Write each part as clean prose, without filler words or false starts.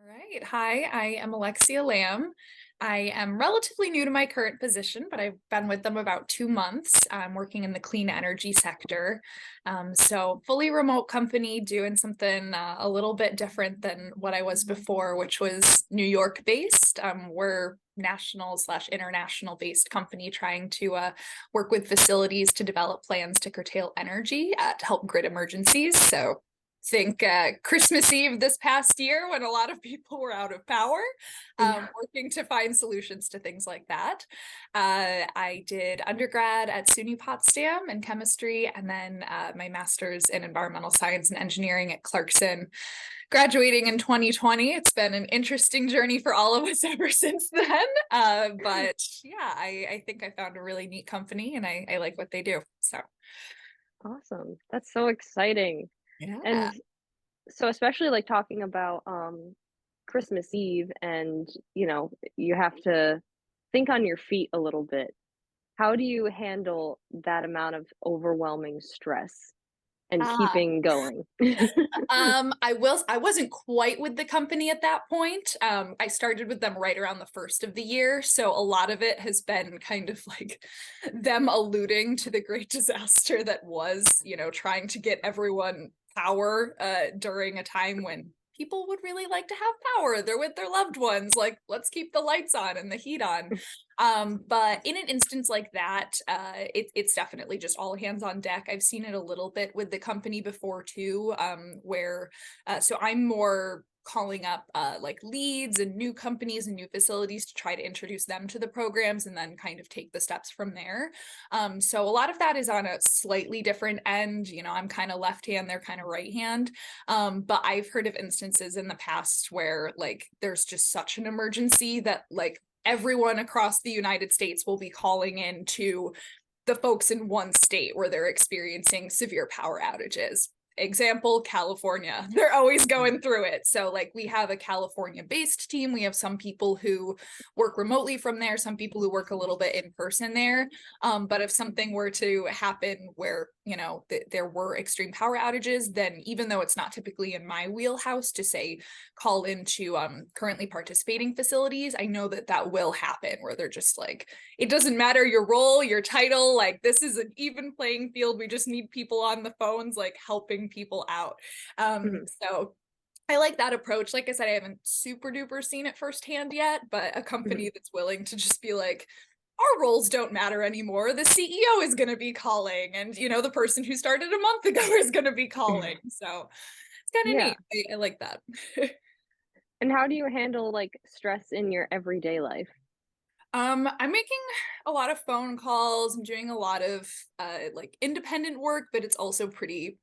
Right. Hi, I am Alexia Lamb. I am relatively new to my current position, but I've been with them about 2 months. I'm working in the clean energy sector. So fully remote company doing something a little bit different than what I was before, which was New York based. We're national slash international based company trying to work with facilities to develop plans to curtail energy to help grid emergencies. So think Christmas Eve this past year when a lot of people were out of power, Yeah. working to find solutions to things like that. I did undergrad at SUNY Potsdam in chemistry, and then my master's in environmental science and engineering at Clarkson, graduating in 2020. It's been an interesting journey for all of us ever since then. But yeah, I think I found a really neat company and I like what they do. So Awesome. That's so exciting. yeah. And so especially like talking about Christmas Eve and you have to think on your feet a little bit. How do you handle that amount of overwhelming stress and Ah, keeping going? I wasn't quite with the company at that point. I started with them right around the first of the year. So a lot of it has been kind of like them alluding to the great disaster that was, trying to get everyone power during a time when people would really like to have power. They're with their loved ones. Like, let's keep the lights on and the heat on. But in an instance like that, it's definitely just all hands on deck. I've seen it a little bit with the company before too, where so I'm more calling up like leads and new companies and new facilities to try to introduce them to the programs and then kind of take the steps from there. So a lot of that is on a slightly different end. I'm kind of left hand, they're kind of right hand. But I've heard of instances in the past where like there's just such an emergency that like everyone across the United States will be calling in to the folks in one state where they're experiencing severe power outages. Example, California. They're always going through it. So, like, we have a California based team. We have some people who work remotely from there, some people who work a little bit in person there. But if something were to happen where, there were extreme power outages, then even though it's not typically in my wheelhouse to say call into currently participating facilities, I know that that will happen where they're just like, it doesn't matter your role, your title, like this is an even playing field. We just need people on the phones, like helping people out. Mhm. So I like that approach. Like I said, I haven't super duper seen it firsthand yet, but a Mhm. company that's willing to just be like, our roles don't matter anymore. The CEO is going to be calling, and the person who started a month ago is going to be calling. So it's kind of Yeah. neat. I like that. And how do you handle like stress in your everyday life? I'm making a lot of phone calls. I'm doing a lot of like independent work, but it's also pretty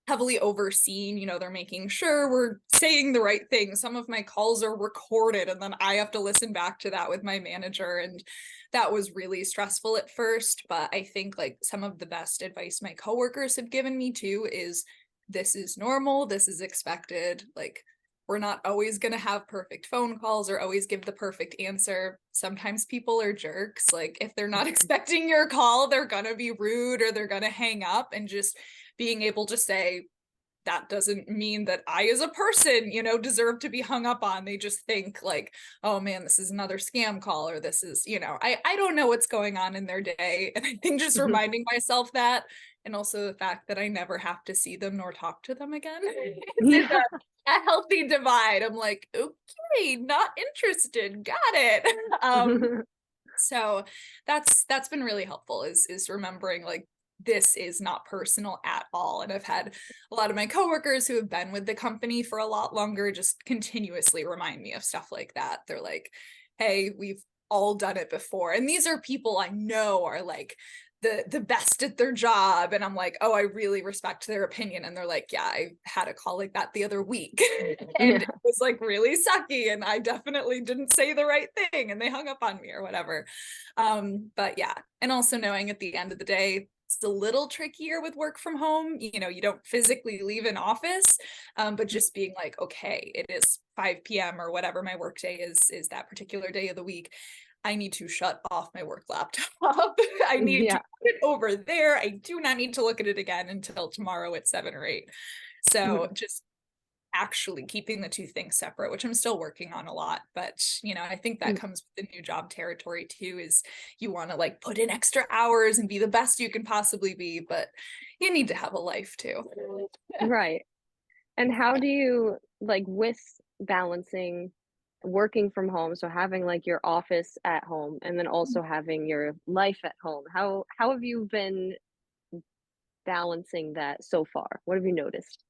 heavily overseen. They're making sure we're saying the right thing. Some of my calls are recorded and then I have to listen back to that with my manager. And that was really stressful at first. But I think like some of the best advice my coworkers have given me too is this is normal, this is expected. Like, we're not always going to have perfect phone calls or always give the perfect answer. Sometimes people are jerks. Like, if they're not expecting your call, they're going to be rude or they're going to hang up, and just being able to say, that doesn't mean that I, as a person, deserve to be hung up on. They just think like, oh man, this is another scam call, or this is, I don't know what's going on in their day. And I think just Mhm. reminding myself that, and also the fact that I never have to see them nor talk to them again is Yeah. a healthy divide. I'm like, okay, not interested. Got it. So that's been really helpful is remembering like this is not personal at all. And I've had a lot of my coworkers who have been with the company for a lot longer just continuously remind me of stuff like that. They're like, hey, we've all done it before. And these are people I know are like the best at their job. And I'm like, oh, I really respect their opinion. And they're like, yeah, I had a call like that the other week. And Yeah. it was like really sucky. And I definitely didn't say the right thing and they hung up on me or whatever. But yeah. And also knowing at the end of the day, it's a little trickier with work from home. You don't physically leave an office, but just being like, okay, it is 5 p.m. or whatever my work day is that particular day of the week. I need to shut off my work laptop. I need to Yeah. put it over there. I do not need to look at it again until tomorrow at 7 or 8. So Mhm. just actually keeping the two things separate, which I'm still working on a lot. But, I think that Mm, comes with the new job territory too, is you want to like put in extra hours and be the best you can possibly be, but you need to have a life too. right. And how do you like with balancing working from home, so having like your office at home and then also having your life at home? How have you been balancing that so far? What have you noticed?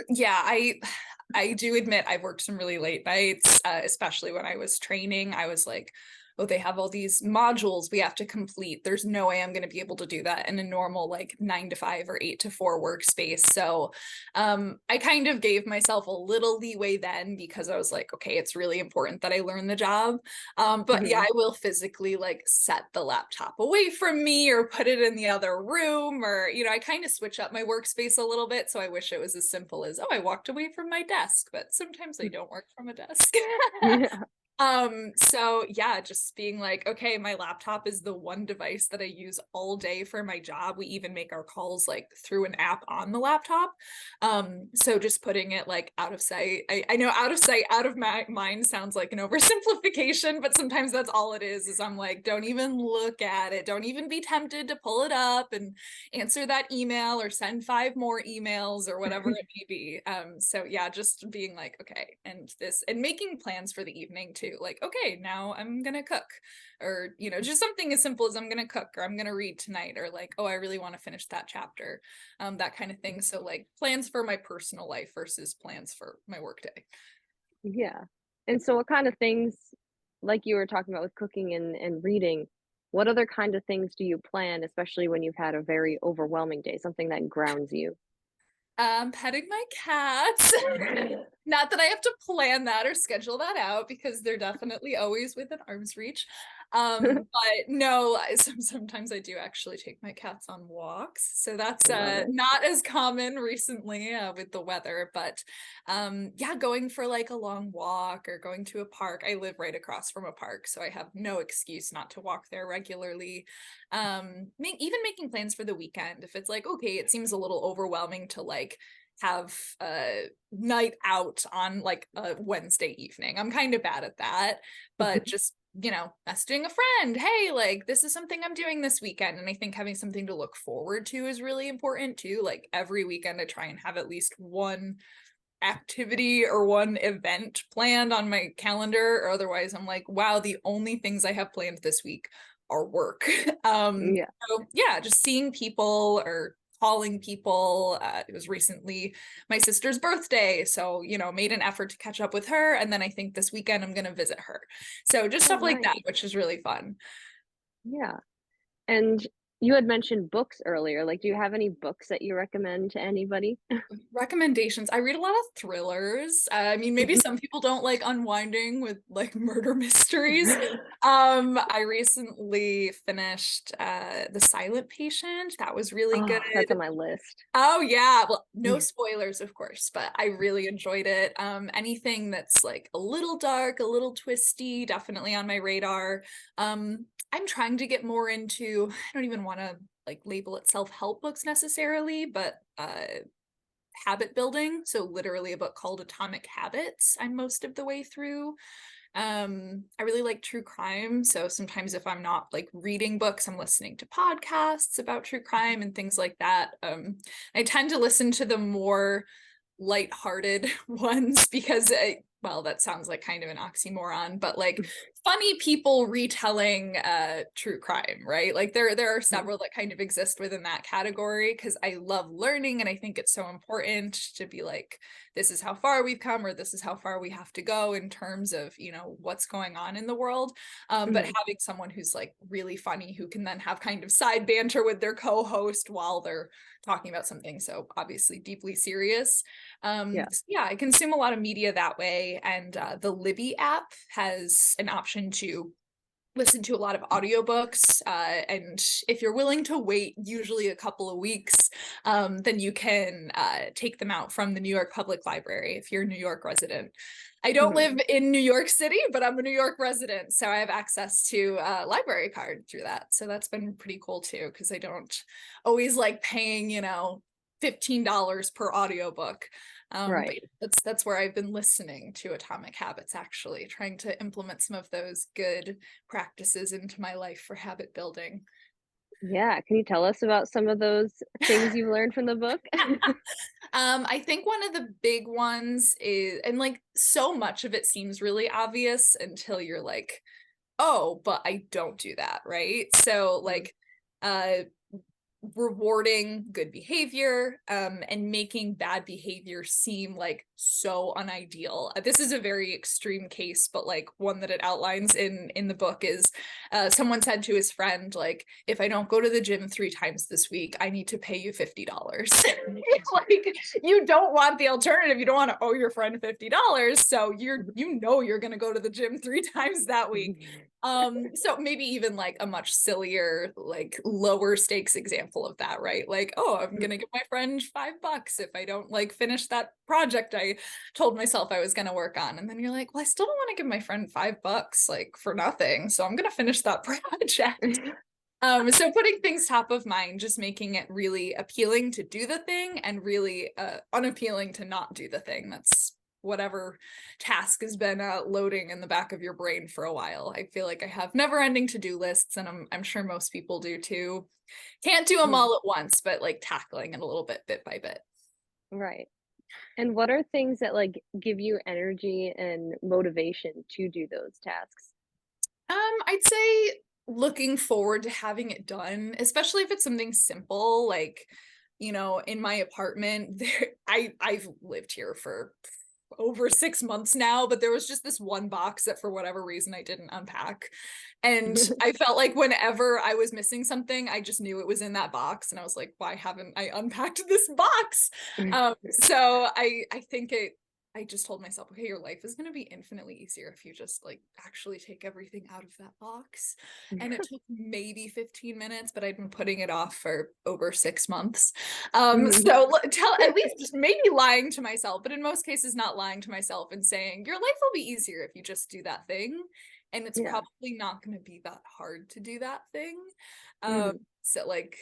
Yeah, I do admit I've worked some really late nights, especially when I was training. I was like, oh, they have all these modules we have to complete. There's no way I'm going to be able to do that in a normal like 9 to 5 or 8 to 4 workspace. So I kind of gave myself a little leeway then, because I was like, okay, it's really important that I learn the job. But yeah, Mhm. I will physically like set the laptop away from me or put it in the other room, or, I kind of switch up my workspace a little bit. So I wish it was as simple as, oh, I walked away from my desk, but sometimes I don't work from a desk. Yeah. So yeah, just being like, okay, my laptop is the one device that I use all day for my job. We even make our calls like through an app on the laptop. So just putting it like out of sight. I know out of sight, out of my mind sounds like an oversimplification, but sometimes that's all it is I'm like, don't even look at it. Don't even be tempted to pull it up and answer that email or send 5 more emails or whatever it may be. So yeah, just being like, okay, and making plans for the evening too. Like, okay, now I'm gonna cook, or just something as simple as I'm gonna cook or I'm gonna read tonight, or like, oh, I really want to finish that chapter, that kind of thing. So like plans for my personal life versus plans for my workday. Yeah. And so what kind of things, like you were talking about with cooking and reading, what other kind of things do you plan, especially when you've had a very overwhelming day, something that grounds you? Petting my cats. Not that I have to plan that or schedule that out, because they're definitely always within arm's reach. But no, sometimes I do actually take my cats on walks. So that's Love it. not as common recently with the weather, but yeah, going for like a long walk or going to a park. I live right across from a park, so I have no excuse not to walk there regularly. Even making plans for the weekend. If it's like, okay, it seems a little overwhelming to like have a night out on like a Wednesday evening. I'm kind of bad at that, but just messaging a friend, hey, like this is something I'm doing this weekend. And I think having something to look forward to is really important too. Like every weekend I try and have at least one activity or one event planned on my calendar, or otherwise I'm like, wow, the only things I have planned this week are work. Yeah. So yeah, just seeing people or calling people. It was recently my sister's birthday, so made an effort to catch up with her, and then I think this weekend I'm gonna visit her. So just Oh, stuff like that, nice. which is really fun. Yeah. And you had mentioned books earlier. Like, do you have any books that you recommend to anybody? Recommendations. I read a lot of thrillers. I mean, maybe some people don't like unwinding with like murder mysteries. I recently finished The Silent Patient. That was really good. Oh, that's on my list. Oh yeah. Well, no spoilers, of course, but I really enjoyed it. Anything that's like a little dark, a little twisty, definitely on my radar. I'm trying to get more into, I don't even want to like label it self-help books necessarily, but habit building. So literally a book called Atomic Habits. I'm most of the way through. I really like true crime. So sometimes if I'm not like reading books, I'm listening to podcasts about true crime and things like that. I tend to listen to the more lighthearted ones because well, that sounds like kind of an oxymoron, but like funny people retelling true crime, right? Like there are several that kind of exist within that category, because I love learning and I think it's so important to be like, this is how far we've come, or this is how far we have to go in terms of what's going on in the world. But Mhm. having someone who's like really funny, who can then have kind of side banter with their co-host while they're talking about something so obviously deeply serious. Yeah. So yeah, I consume a lot of media that way, and the Libby app has an option to listen to a lot of audiobooks, and if you're willing to wait usually a couple of weeks, then you can take them out from the New York Public Library if you're a New York resident. I don't Mhm. live in New York City, but I'm a New York resident, so I have access to a library card through that. So that's been pretty cool too, because I don't always like paying $15 per audiobook. Right. But that's where I've been listening to Atomic Habits, actually, trying to implement some of those good practices into my life for habit building. Yeah, can you tell us about some of those things you learned from the book? I think one of the big ones is, and like so much of it seems really obvious until you're like, oh, but I don't do that, right? So Mm, like uh rewarding good behavior, and making bad behavior seem like so unideal. This is a very extreme case, but like one that it outlines in the book is, someone said to his friend, like, if I don't go to the gym 3 times this week, I need to pay you $50. Like, you don't want the alternative. You don't want to owe your friend $50. So you're gonna go to the gym 3 times that week. So maybe even like a much sillier, like lower stakes example of that, right? Like, oh, I'm mm, gonna give my friend $5 if I don't like finish that project I told myself I was gonna work on. And then you're like, well, I still don't want to give my friend $5 like for nothing. So I'm gonna finish that project. So putting things top of mind, just making it really appealing to do the thing and really unappealing to not do the thing. That's whatever task has been loading in the back of your brain for a while. I feel like I have never-ending to-do lists, and I'm sure most people do too. Can't do them mm, all at once, but like tackling it a little bit by bit. right. And what are things that, like, give you energy and motivation to do those tasks? I'd say looking forward to having it done, especially if it's something simple, like, in my apartment, I've lived here for over 6 months now, but there was just this one box that for whatever reason I didn't unpack. And I felt like whenever I was missing something, I just knew it was in that box. And I was like, why haven't I unpacked this box? So I think I just told myself, okay, your life is going to be infinitely easier if you just like actually take everything out of that box. And it took maybe 15 minutes, but I'd been putting it off for over 6 months. Mhm. So tell at least maybe lying to myself, but in most cases, not lying to myself and saying your life will be easier if you just do that thing. And it's Yeah. probably not going to be that hard to do that thing. Mhm. So like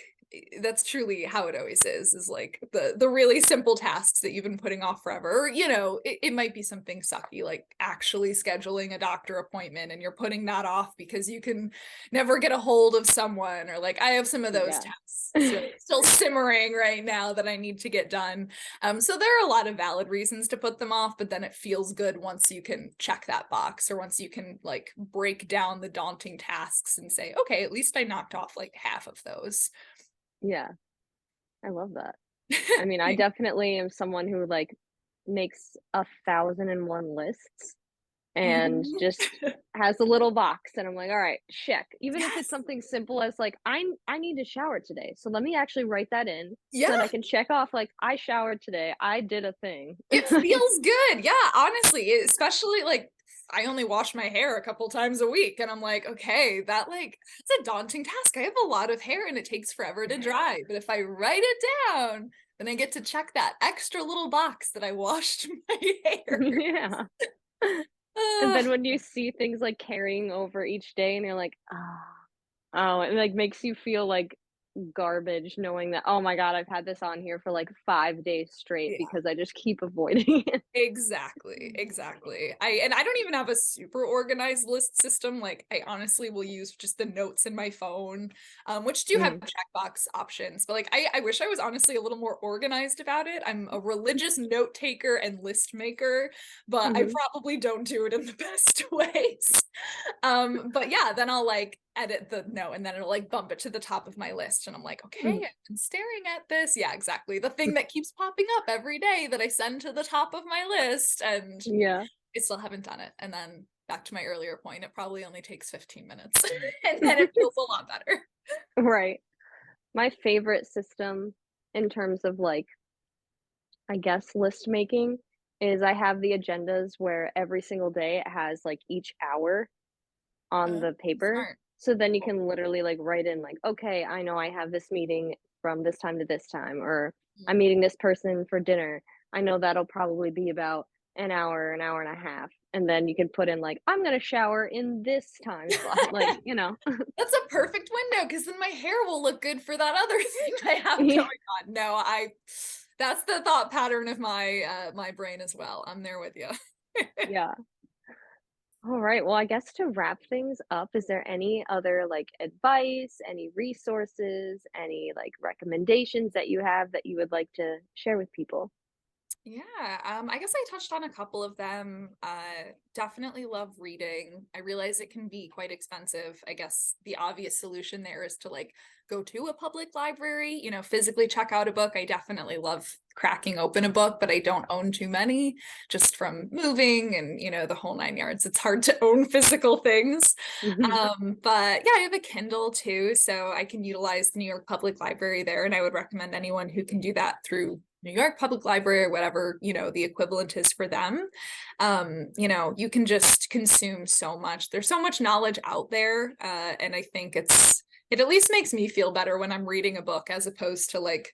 that's truly how it always is like the really simple tasks that you've been putting off forever. It might be something sucky like actually scheduling a doctor appointment, and you're putting that off because you can never get a hold of someone, or like I have some of those Yeah. tasks still simmering right now that I need to get done. So there are a lot of valid reasons to put them off, but then it feels good once you can check that box, or once you can like break down the daunting tasks and say, okay, at least I knocked off like half of those. Yeah, I love that. I mean, I definitely am someone who, like, makes 1,001 lists and Mhm. just has a little box, and I'm like, "Alright, check." Even if it's Yes. something simple as, like, I need to shower today, so let me actually write that in, so Yeah. then I can check off, like, "I showered today, I did a thing." It feels good. Yeah, honestly, especially like I only wash my hair a couple times a week, and I'm like, okay, that like it's a daunting task. I have a lot of hair and it takes forever to dry. But if I write it down, then I get to check that extra little box that I washed my hair. Yeah. And Ah, then when you see things, like, carrying over each day and you're like, "Ah." Oh, it, like, makes you feel like garbage knowing that, "Oh my god, I've had this on here for, like, 5 days straight yeah. because I just keep avoiding it." Exactly, exactly. I don't even have a super organized list system. Like I honestly will use just the notes in my phone, which do have Mhm, checkbox options. But like I wish I was honestly a little more organized about it. I'm a religious note taker and list maker, but I mhm, probably don't do it in the best ways. But yeah, then I'll like edit the note and then it'll like bump it to the top of my list. And I'm like, okay, mhm. I've been staring at this. Yeah, exactly. The thing that keeps popping up every day that I send to the top of my list, and Yeah. I still haven't done it. And then back to my earlier point, it probably only takes 15 minutes and then it feels a lot better. Right. My favorite system in terms of, like, I guess, list making is I have the agendas where every single day it has, like, each hour on Uh, the paper. Smart. So then you can literally, like, write in, like, "Okay, I know I have this meeting from this time to this time," or, "I'm Mhm. meeting this person for dinner. I know that'll probably be about an hour and a half." And then you can put in, like, "I'm gonna shower in this time slot," like, you know? That's a perfect window because then my hair will look good for that other thing I have Yeah. going on. No, That's the thought pattern of my brain as well. I'm there with you. Yeah. All right. Well, I guess to wrap things up, is there any other like advice, any resources, any like recommendations that you have that you would like to share with people? Yeah, I guess I touched on a couple of them. Definitely love reading. I realize it can be quite expensive. I guess the obvious solution there is to like go to a public library, physically check out a book. I definitely love cracking open a book, but I don't own too many just from moving and, the whole nine yards. It's hard to own physical things. But yeah, I have a Kindle too, so I can utilize the New York Public Library there, and I would recommend anyone who can do that through New York Public Library or whatever, the equivalent is for them. You can just consume so much. There's so much knowledge out there. And I think it at least makes me feel better when I'm reading a book as opposed to like,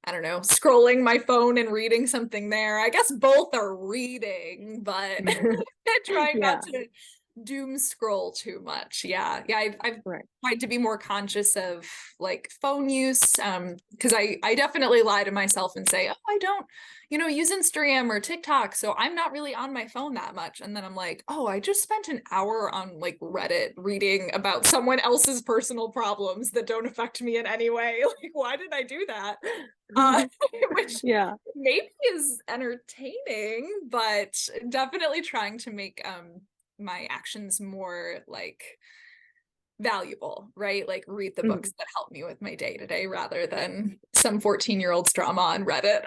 I don't know, scrolling my phone and reading something there. I guess both are reading, but trying not Yeah. to doom scroll too much. Yeah, I've Right. tried to be more conscious of like phone use, because I definitely lie to myself and say, oh, I don't use Instagram or TikTok, so I'm not really on my phone that much. And then I'm like, oh, I just spent an hour on like Reddit reading about someone else's personal problems that don't affect me in any way. Like, why did I do that? uh which Yeah. maybe is entertaining, but definitely trying to make my actions more like valuable, right? Like read the Mhm. books that help me with my day to day rather than some 14-year-old's drama on Reddit.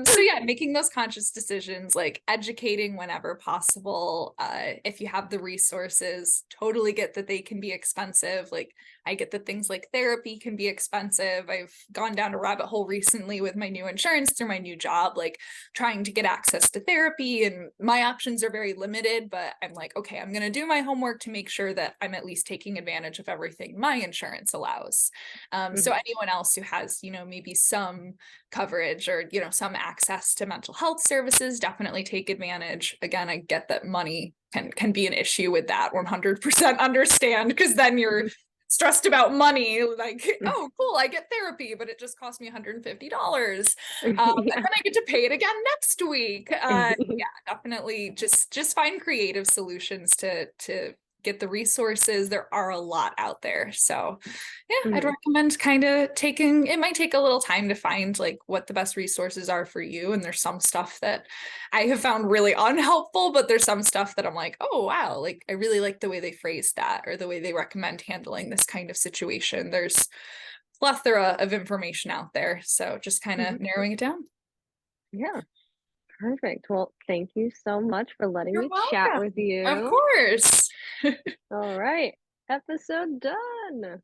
So yeah, making those conscious decisions, like educating whenever possible. If you have the resources, totally get that they can be expensive. Like I get that things like therapy can be expensive. I've gone down a rabbit hole recently with my new insurance through my new job, like trying to get access to therapy, and my options are very limited, but I'm like, okay, I'm gonna do my homework to make sure that I'm at least taking advantage of everything my insurance allows. So Mhm. anyone else who has, maybe some coverage or some access to mental health services, definitely take advantage. Again, I get that money can be an issue with that. 100% understand, because then you're stressed about money, like, oh cool, I get therapy, but it just cost me $150, and Yeah. then I get to pay it again next week. Yeah, definitely just find creative solutions to get the resources. There are a lot out there, so yeah, I'd Mhm. recommend kind of taking, it might take a little time to find like what the best resources are for you. And there's some stuff that I have found really unhelpful, but there's some stuff that I'm like, oh, wow, like I really like the way they phrase that or the way they recommend handling this kind of situation. There's plethora of information out there. So just kind Mhm. of narrowing it down. Yeah. Perfect. Well, thank you so much for letting You're me chat welcome. with Of you. course. All right. Episode done.